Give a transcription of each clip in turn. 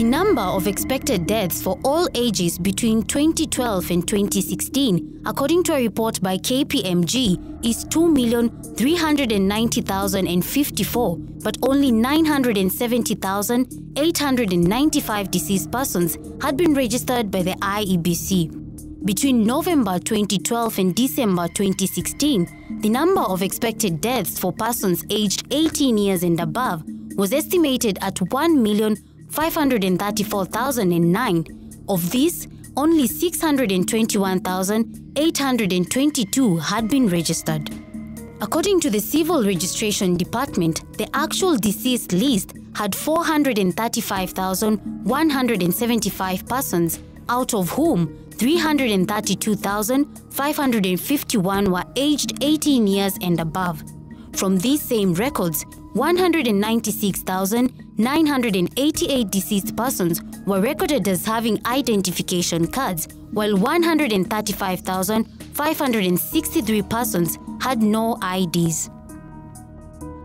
The number of expected deaths for all ages between 2012 and 2016, according to a report by KPMG, is 2,390,054, but only 970,895 deceased persons had been registered by the IEBC. Between November 2012 and December 2016, the number of expected deaths for persons aged 18 years and above was estimated at 1,534,009. Of these, only 621,822 had been registered. According to the Civil Registration Department, the actual deceased list had 435,175 persons, out of whom 332,551 were aged 18 years and above. From these same records, 196,988 deceased persons were recorded as having identification cards, while 135,563 persons had no IDs.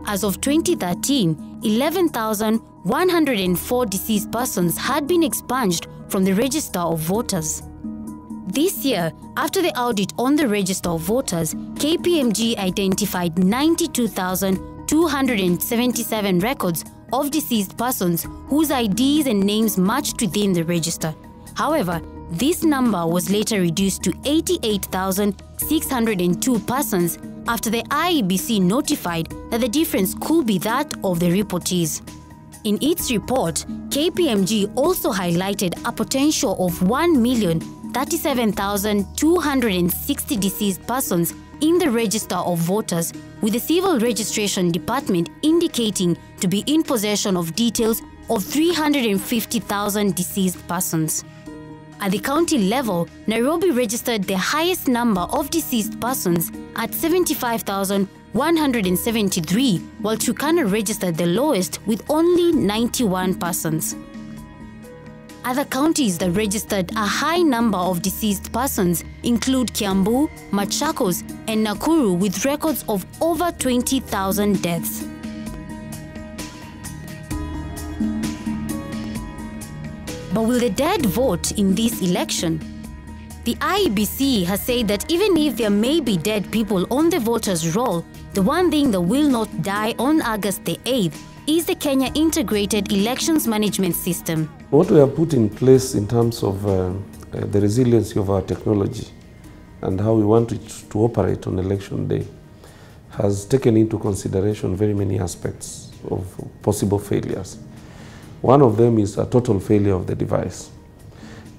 As of 2013, 11,104 deceased persons had been expunged from the register of voters. This year, after the audit on the register of voters, KPMG identified 92,277 records of deceased persons whose IDs and names matched within the register. However, this number was later reduced to 88,602 persons after the IEBC notified that the difference could be that of the reportees. In its report, KPMG also highlighted a potential of 1,037,260 deceased persons in the register of voters, with the Civil Registration Department indicating to be in possession of details of 350,000 deceased persons. At the county level, Nairobi registered the highest number of deceased persons at 75,173, while Turkana registered the lowest with only 91 persons. Other counties that registered a high number of deceased persons include Kiambu, Machakos, and Nakuru, with records of over 20,000 deaths. But will the dead vote in this election? The IEBC has said that even if there may be dead people on the voters' roll, the one thing that will not die on August the 8th is the Kenya Integrated Elections Management System. What we have put in place in terms of the resiliency of our technology and how we want it to operate on election day has taken into consideration very many aspects of possible failures. One of them is a total failure of the device.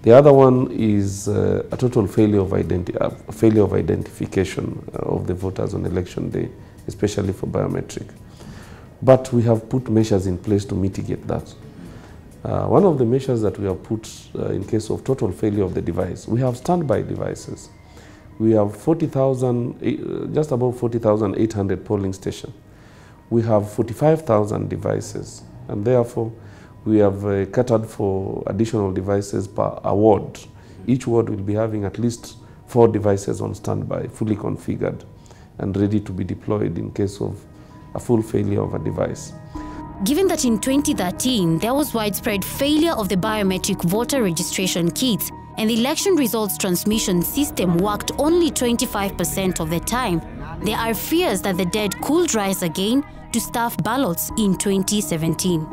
The other one is a total failure of identification of the voters on election day, especially for biometric. But we have put measures in place to mitigate that. One of the measures that we have put in case of total failure of the device, we have standby devices. We have 40,000, just about 40,800 polling stations. We have 45,000 devices, and therefore we have catered for additional devices per ward. Each ward will be having at least 4 devices on standby, fully configured and ready to be deployed in case of a full failure of a device. Given that in 2013 there was widespread failure of the biometric voter registration kits and the election results transmission system worked only 25% of the time, there are fears that the dead could rise again to stuff ballots in 2017.